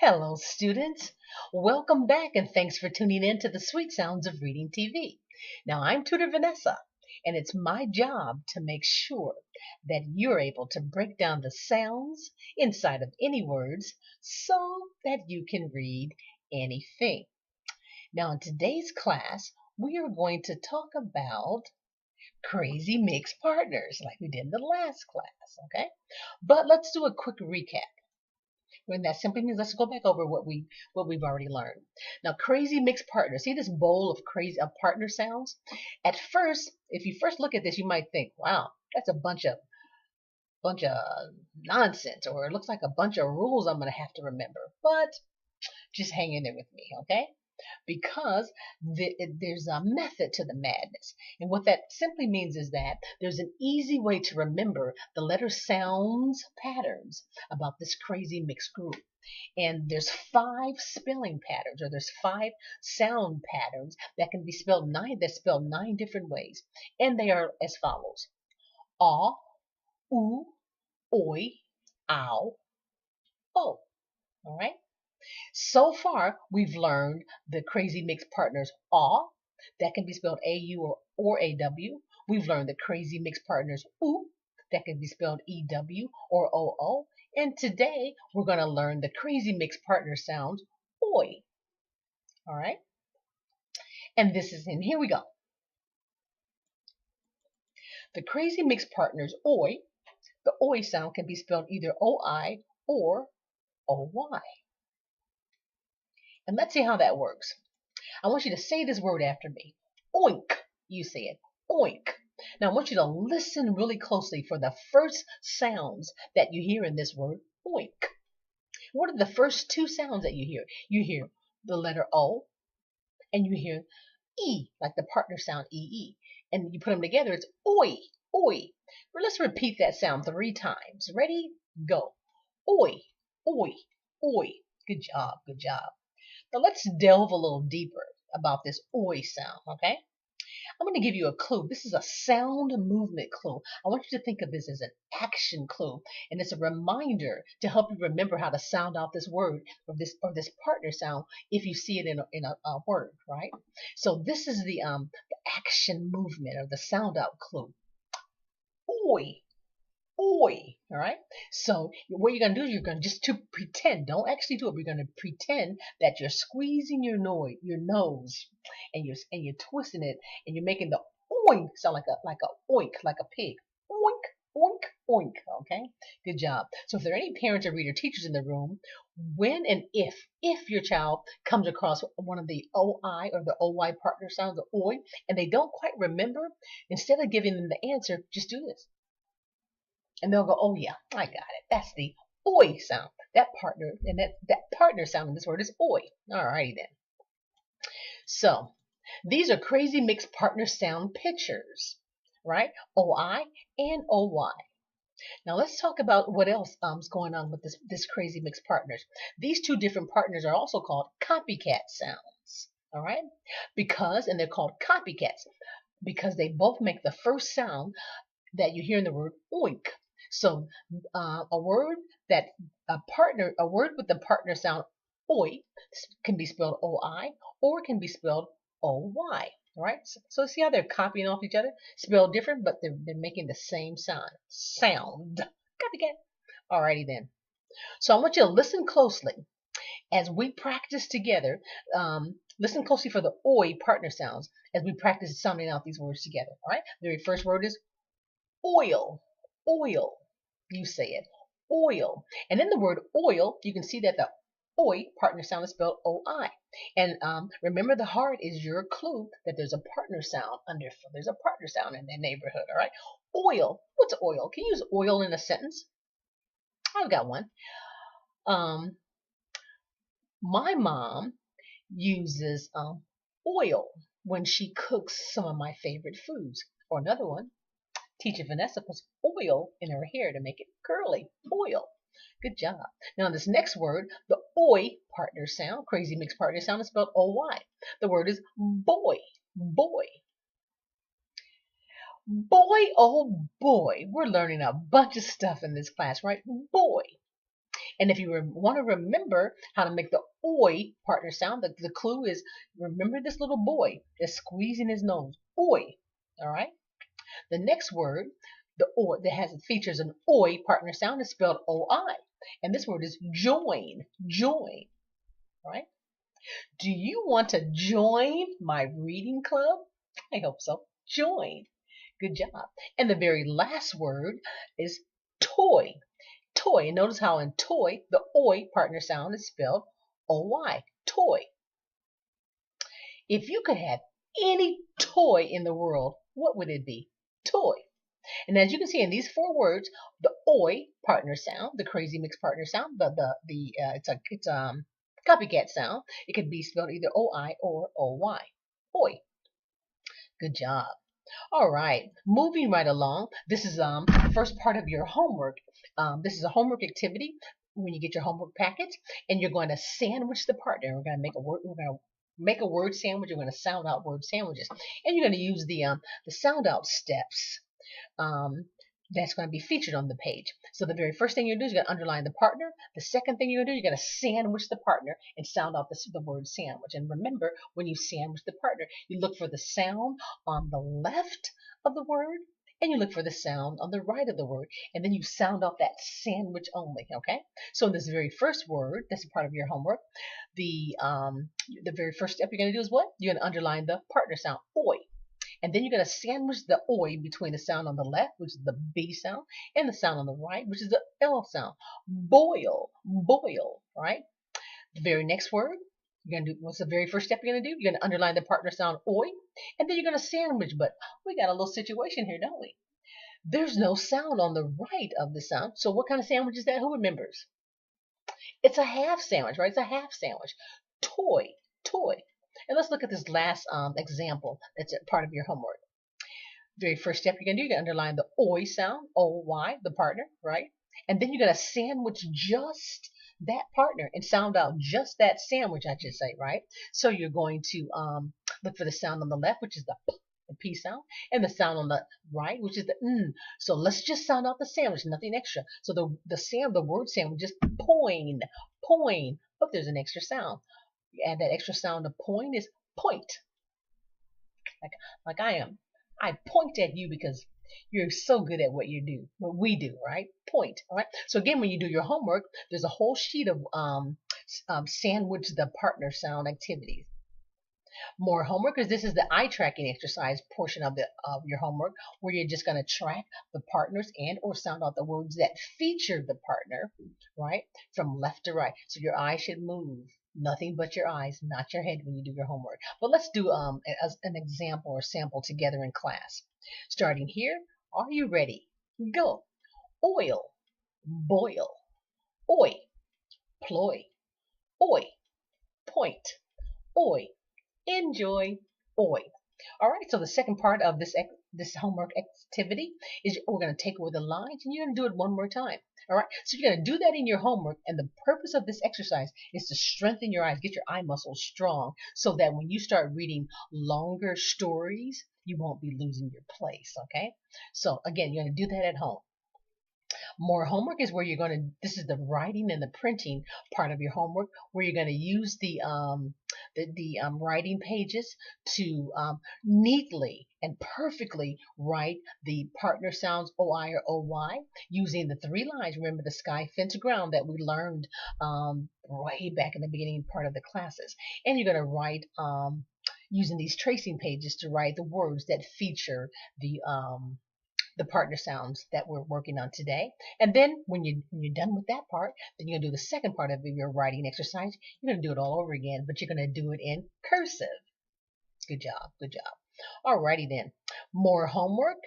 Hello, students. Welcome back and thanks for tuning in to the sweet sounds of reading TV. Now, I'm Tutor Vanessa, and it's my job to make sure that you're able to break down the sounds inside of any words so that you can read anything. Now, in today's class, we are going to talk about crazy mixed partners like we did in the last class, okay? But let's do a quick recap. And that simply means let's go back over what we've already learned. Now, crazy mixed partners. See this bowl of partner sounds? At first, if you first look at this, you might think, wow, that's a bunch of nonsense, or it looks like a bunch of rules I'm gonna have to remember. But just hang in there with me, okay? Because there's a method to the madness. And what that simply means is that there's an easy way to remember the letter sounds patterns about this crazy mixed group. And there's 5 spelling patterns, or there's 5 sound patterns that can be spelled 9 different ways. And they are as follows: aw, oo, oi, ow, o. All right? So far, we've learned the crazy mixed partners aw, that can be spelled AU or AW. We've learned the crazy mixed partners oo, that can be spelled EW or OO. And today, we're going to learn the crazy mixed partner sounds oi. All right? And here we go. The crazy mixed partners oi, the oi sound can be spelled either OI or OY. And let's see how that works. I want you to say this word after me. Oink. You say it. Oink. Now I want you to listen really closely for the first sounds that you hear in this word, oink. What are the first 2 sounds that you hear? You hear the letter O, and you hear E, like the partner sound EE. And you put them together, it's oi, oi. Well, let's repeat that sound 3 times. Ready? Go. Oi, oi, oi. Good job, good job. Now let's delve a little deeper about this oi sound, okay? I'm going to give you a clue. This is a sound movement clue. I want you to think of this as an action clue, and it's a reminder to help you remember how to sound out this word or this partner sound if you see it in a word, right? So this is the action movement or the sound out clue. Oi. Oi, all right? So what you're going to do is you're going to just to pretend, don't actually do it, but you're going to pretend that you're squeezing your nose, and you're twisting it, and you're making the oink sound like a oink, like a pig. Oink, oink, oink, okay? Good job. So if there are any parents or reader teachers in the room, when and if your child comes across one of the OI or the OY partner sounds, the oi, and they don't quite remember, instead of giving them the answer, just do this. And they'll go, oh yeah, I got it. That's the oi sound. That partner, and that partner sound in this word is oi. All righty then. So these are crazy mixed partner sound pictures, right? OI and OY. Now let's talk about what else is going on with this crazy mixed partners. These 2 different partners are also called copycat sounds. All right? And they're called copycats because they both make the first sound that you hear in the word oink. So a word with the partner sound oi can be spelled OI or it can be spelled OY. All right. So see how they're copying off each other, spelled different, but they're making the same sound. Copycat. Alrighty then. So I want you to listen closely as we practice together. Listen closely for the oi partner sounds as we practice sounding out these words together. All right. The very first word is oil. Oil. You say it. Oil. And in the word oil, you can see that the oi partner sound is spelled OI. And remember, the heart is your clue that there's a partner sound there's a partner sound in their neighborhood. All right. Oil. What's oil? Can you use oil in a sentence? I've got one. My mom uses oil when she cooks some of my favorite foods. Or another one. Teacher Vanessa puts oil in her hair to make it curly. Oil. Good job. Now this next word, the oi partner sound, crazy mixed partner sound, is spelled OY. The word is boy. Boy. Boy, oh boy. We're learning a bunch of stuff in this class, right? Boy. And if you want to remember how to make the oi partner sound, the clue is remember this little boy that's squeezing his nose. Oi. All right. The next word, the oi that has features an oi partner sound is spelled oi. And this word is join. Join. All right. Do you want to join my reading club? I hope so. Join. Good job. And the very last word is toy. Toy. And notice how in toy, the oi partner sound is spelled OY. Toy. If you could have any toy in the world, what would it be? Toy. And as you can see in these four words, the oi partner sound, the crazy mix partner sound, it's a copycat sound. It could be spelled either OI or OY. Oi. Good job. All right, moving right along. This is the first part of your homework. This is a homework activity when you get your homework packets, and you're going to sandwich the partner. We're going to make a word. We're going to make a word sandwich. You're going to sound out word sandwiches, and you're going to use the sound out steps. That's going to be featured on the page. So the very first thing you're going to do is you're going to underline the partner. The second thing you're going to do, you're going to sandwich the partner and sound out the word sandwich. And remember, when you sandwich the partner, you look for the sound on the left of the word, and you look for the sound on the right of the word, and then you sound out that sandwich only, okay? So in this very first word, that's a part of your homework, the very first step you're going to do is what? You're going to underline the partner sound, oi. And then you're going to sandwich the oi between the sound on the left, which is the B sound, and the sound on the right, which is the L sound. Boil, boil, right? The very next word, you're going to do, what's the very first step you're going to do? You're going to underline the partner sound oi, and then you're going to sandwich, but we got a little situation here, don't we? There's no sound on the right of the sound, so what kind of sandwich is that? Who remembers? It's a half sandwich, right? It's a half sandwich. Toy, toy. And let's look at this last example that's a part of your homework. Very first step you're going to do, you're going to underline the oi sound, O-Y, the partner, right? And then you're going to sandwich just that partner and sound out just that sandwich, I should say, right? So you're going to look for the sound on the left, which is the P sound, and the sound on the right, which is the N. So let's just sound out the sandwich, nothing extra. So the word sandwich is poin, poin, but there's an extra sound. And that extra sound of point is point. Like I am. I point at you because you're so good at what you do, what we do, right? Point, all right? So again, when you do your homework, there's a whole sheet of sandwich the partner sound activities. More homework, because this is the eye tracking exercise portion of your homework, where you're just going to track the partners and or sound out the words that feature the partner, right? From left to right. So your eyes should move. Nothing but your eyes, not your head when you do your homework. But let's do an example or sample together in class. Starting here, are you ready? Go. Oil, boil, oi, ploy, oi, point, oi, enjoy, oi. All right, so the second part of this homework activity is we're going to take away the lines and you're going to do it one more time. All right, so you're going to do that in your homework, and the purpose of this exercise is to strengthen your eyes, get your eye muscles strong, so that when you start reading longer stories, you won't be losing your place, okay? So again, you're going to do that at home. More homework is where you're going to, this is the writing and the printing part of your homework, where you're going to use the writing pages to neatly and perfectly write the partner sounds OI or OY using the 3 lines. Remember the sky, fence, ground that we learned way back in the beginning part of the classes. And you're going to write using these tracing pages to write the words that feature the partner sounds that we're working on today. And then when you're done with that part, then you're going to do the second part of your writing exercise. You're going to do it all over again, but you're going to do it in cursive. Good job, good job. Alrighty then. More homework.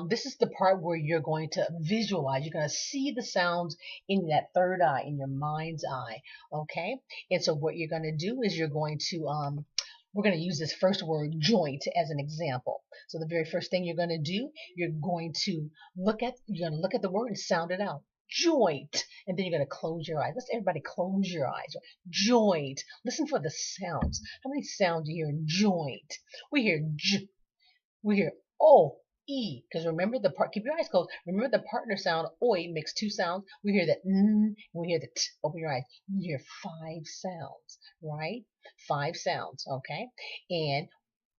This is the part where you're going to visualize. You're going to see the sounds in that third eye, in your mind's eye. Okay? And so what you're going to do is you're going to we're going to use this first word, joint, as an example. So the very first thing you're going to do, you're going to look at the word and sound it out. Joint. And then you're going to close your eyes. Let's everybody close your eyes. Joint. Listen for the sounds. How many sounds do you hear in joint? We hear j. We hear o. E, because remember the part, keep your eyes closed. Remember the partner sound, oi, makes two sounds. We hear the n, we hear the t. Open your eyes. You hear 5 sounds, right? 5 sounds, okay? And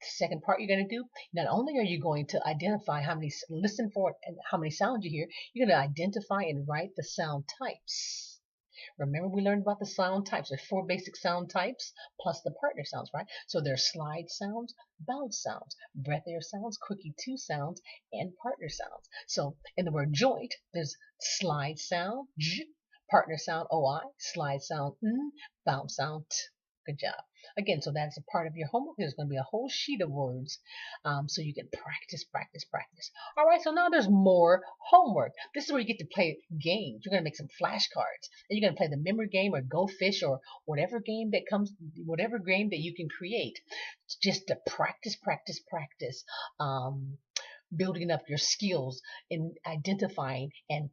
the second part you're going to do, not only are you going to identify how many, listen for it and how many sounds you hear, you're going to identify and write the sound types. Remember we learned about the sound types. There's 4 basic sound types plus the partner sounds, right? So there's slide sounds, bounce sounds, breath air sounds, quickie 2 sounds, and partner sounds. So in the word joint, there's slide sound, j, partner sound, oi, slide sound, n, bounce sound, t. Good job. Again, so that's a part of your homework. There's going to be a whole sheet of words so you can practice, practice, practice. All right, so now there's more homework. This is where you get to play games. You're going to make some flashcards. And you're going to play the memory game or Go Fish or whatever game that comes, whatever game that you can create. Just to practice, practice, practice. Building up your skills in identifying and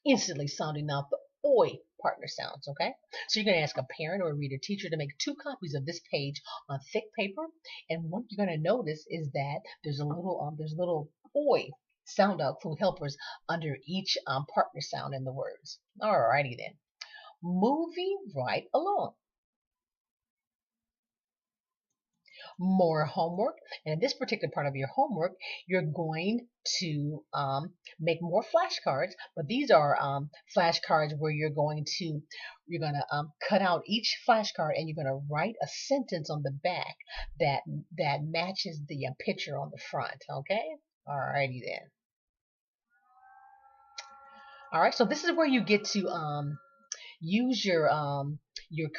instantly sounding out the oi partner sounds, okay? So you're going to ask a parent or a reader teacher to make 2 copies of this page on thick paper. And what you're going to notice is that there's a little oi sound out clue helpers under each partner sound in the words. Alrighty then. Moving right along. More homework, and in this particular part of your homework you're going to make more flashcards, but these are flashcards where you're going to cut out each flashcard and you're going to write a sentence on the back that matches the picture on the front. Okay, alrighty then. All right, so this is where you get to use your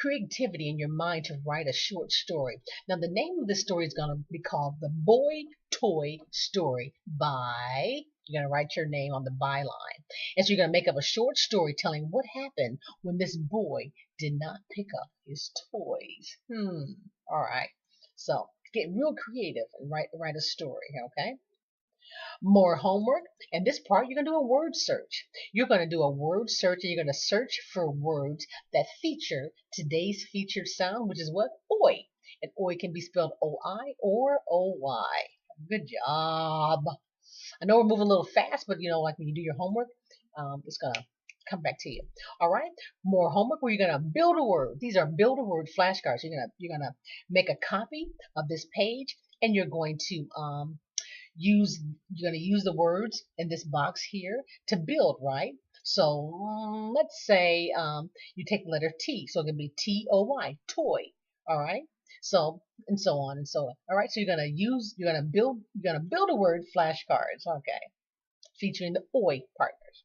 creativity and your mind to write a short story. Now, the name of this story is going to be called The Boy Toy Story by, you're going to write your name on the byline. And so you're going to make up a short story telling what happened when this boy did not pick up his toys. All right. So get real creative and write a story, okay? More homework. And this part, you're going to do a word search. You're going to do a word search and you're going to search for words that feature today's featured sound, which is what? Oi. And oi can be spelled O-I or O-Y. Good job. I know we're moving a little fast, but you know, like when you do your homework, it's going to come back to you. All right. More homework where you're going to build a word. These are build a word flashcards. You're going to make a copy of this page and you're going to use the words in this box here to build, right? So let's say you take the letter T, so it can be T-O-Y, toy. All right. So and so on and so on. All right. So you're gonna build a word flashcards. Okay, featuring the oi partners.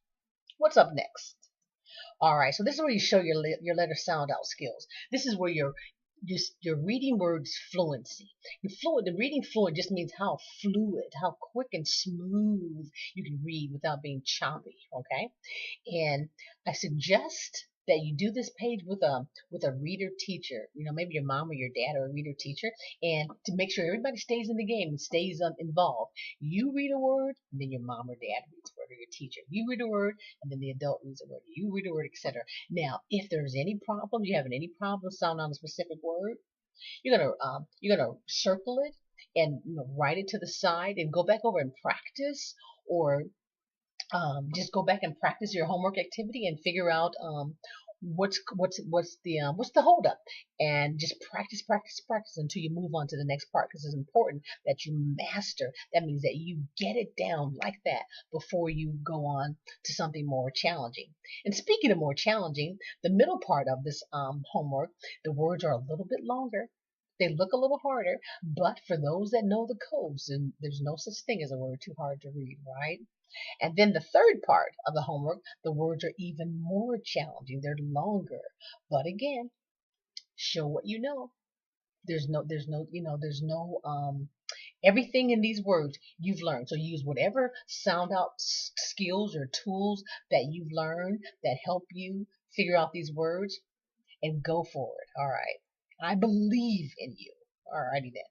What's up next? All right. So this is where you show your letter sound out skills. This is where you're reading words fluency. The reading fluent just means how fluid, how quick and smooth you can read without being choppy, okay? And I suggest that you do this page with a reader teacher, maybe your mom or your dad or a reader teacher, and to make sure everybody stays in the game and stays involved. You read a word, and then your mom or dad reads a word, or your teacher. You read a word, and then the adult reads a word. You read a word, etc. Now, if there's any problem, you having any problem sounding on a specific word, you're gonna circle it and write it to the side and go back over and practice, or just go back and practice your homework activity and figure out what's the holdup, and just practice, practice, practice until you move on to the next part, because it's important that you master. That means that you get it down like that before you go on to something more challenging. And speaking of more challenging, the middle part of this homework, the words are a little bit longer. They look a little harder, but for those that know the codes, and there's no such thing as a word too hard to read, right? And then the third part of the homework, the words are even more challenging. They're longer. But again, show what you know. There's no, everything in these words you've learned. So use whatever sound out skills or tools that you've learned that help you figure out these words and go forward. All right. I believe in you. All righty then.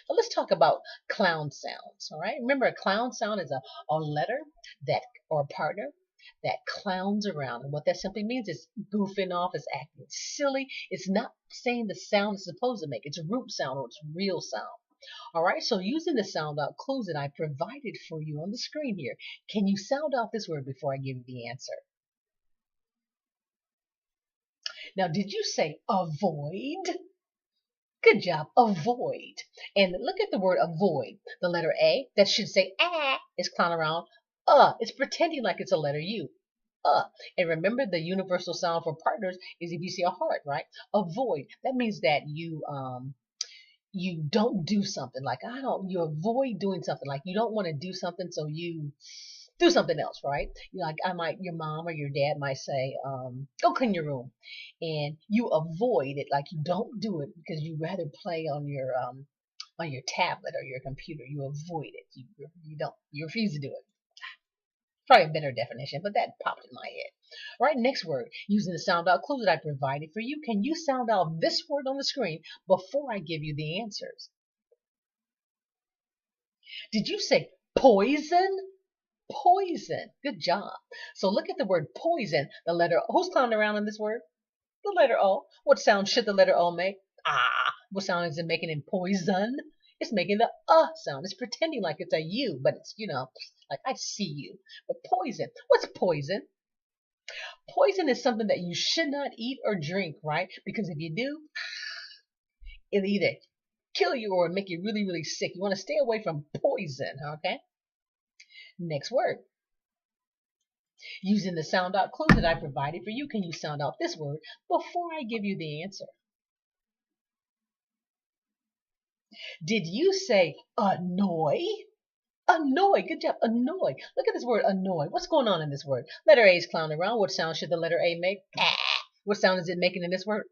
Now let's talk about clown sounds. All right. Remember, a clown sound is a letter or a partner that clowns around. And what that simply means is goofing off, is acting silly. It's not saying the sound it's supposed to make. It's a root sound or it's real sound. All right, so using the sound out clues that I provided for you on the screen here, can you sound out this word before I give you the answer? Now, did you say avoid? Good job, avoid. And look at the word avoid. The letter A, that should say is clowning around. It's pretending like it's a letter U. And remember the universal sound for partners is if you see a heart, right? Avoid. That means that you don't do something. Like you avoid doing something. Like you don't want to do something, so you do something else, right? Like your mom or your dad might say, go clean your room. And you avoid it, like you don't do it because you rather play on your tablet or your computer. You avoid it. You refuse to do it. Probably a better definition, but that popped in my head. All right, next word. Using the sound out clue that I provided for you, can you sound out this word on the screen before I give you the answers? Did you say poison? Poison. Good job. So look at the word poison. The letter, who's clowning around in this word? The letter O. What sound should the letter O make? What sound is it making in poison? It's making the sound. It's pretending like it's a U, but it's, like I see you. But poison. What's poison? Poison is something that you should not eat or drink, right? Because if you do, it'll either kill you or make you really, really sick. You want to stay away from poison, okay? Next word. Using the sound out clue that I provided for you, can you sound out this word before I give you the answer? Did you say annoy? Annoy. Good job. Annoy. Look at this word annoy. What's going on in this word? Letter A is clowning around. What sound should the letter A make? What sound is it making in this word?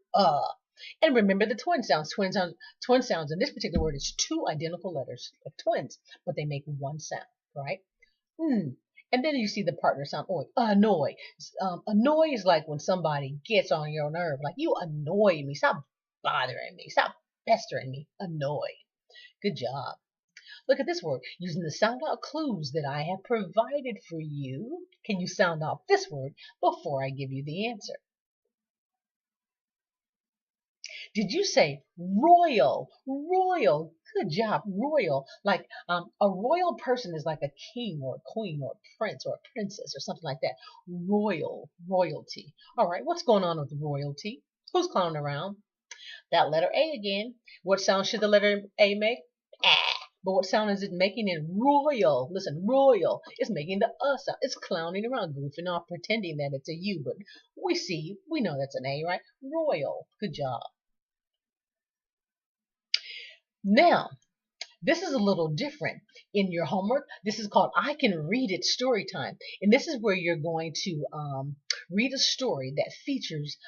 And remember the twin sounds. Twin sounds in this particular word is two identical letters of twins, but they make one sound, right? And then you see the partner sound. Annoy. Annoy is like when somebody gets on your nerve. Like, you annoy me. Stop bothering me. Stop pestering me. Annoy. Good job. Look at this word. Using the sound out clues that I have provided for you, can you sound out this word before I give you the answer? Did you say royal? Royal. Good job. Royal. Like a royal person is like a king or a queen or a prince or a princess or something like that. Royal. Royalty. All right. What's going on with royalty? Who's clowning around? That letter A again. What sound should the letter A make? But what sound is it making in royal? Listen, royal. It's making the sound. It's clowning around, goofing off, pretending that it's a U, but we see you. We know that's an A, right? Royal. Good job. Now, this is a little different. In your homework, this is called I Can Read It Story Time. And this is where you're going to read a story that features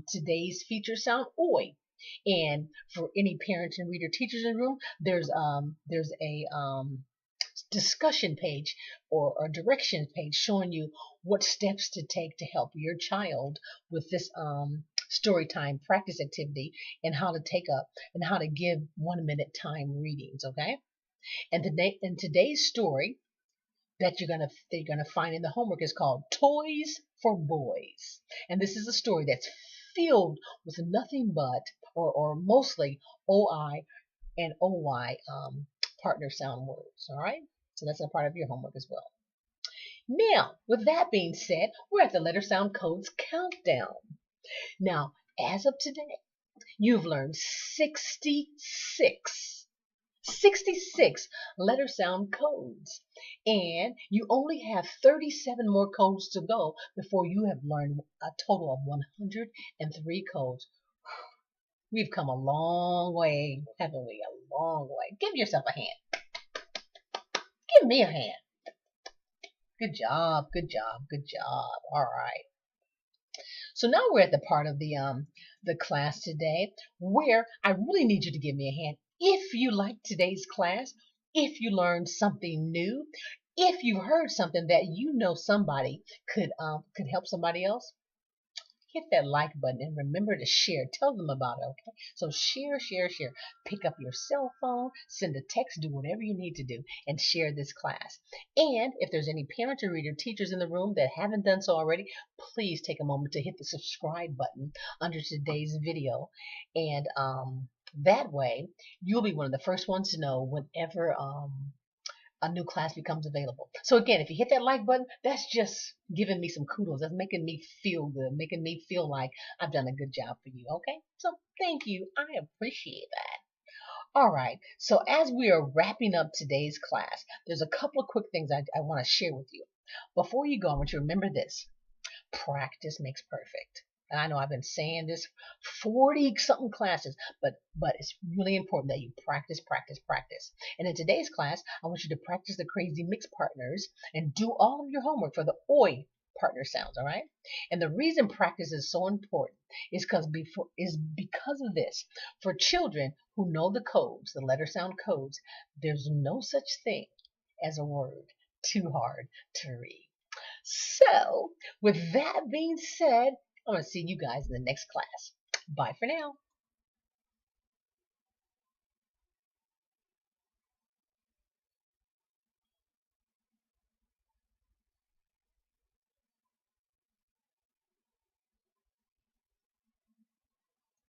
today's feature sound, oi. And for any parents and reader teachers in the room, there's a discussion page or a directions page showing you what steps to take to help your child with this story time practice activity and how to give 1 minute time readings, okay? And today's story that you're gonna find in the homework is called Toys for Boys. And this is a story that's filled with nothing but or mostly OI and OY partner sound words. All right? So that's a part of your homework as well. Now, with that being said, we're at the letter sound codes countdown. Now, as of today, you've learned 66 letter sound codes. And you only have 37 more codes to go before you have learned a total of 103 codes. We've come a long way, haven't we? A long way. Give yourself a hand. Give me a hand. Good job, good job, good job. All right. So now we're at the part of the class today where I really need you to give me a hand. If you like today's class, if you learned something new, if you heard something that you know somebody could help somebody else, hit that like button and remember to share. Tell them about it, okay? So share. Pick up your cell phone, send a text, do whatever you need to do, and share this class. And if there's any parents or reader teachers in the room that haven't done so already, please take a moment to hit the subscribe button under today's video and That way, you'll be one of the first ones to know whenever a new class becomes available. So again, if you hit that like button, that's just giving me some kudos. That's making me feel good, making me feel like I've done a good job for you. Okay? So thank you. I appreciate that. All right. So as we are wrapping up today's class, there's a couple of quick things I want to share with you. Before you go, I want you to remember this. Practice makes perfect. And I know I've been saying this 40 something classes, but it's really important that you practice, practice, practice. And in today's class, I want you to practice the crazy mix partners and do all of your homework for the oi partner sounds, all right? And the reason practice is so important is because of this. For children who know the codes, the letter sound codes, there's no such thing as a word too hard to read. So, with that being said, I'm going to see you guys in the next class. Bye for now.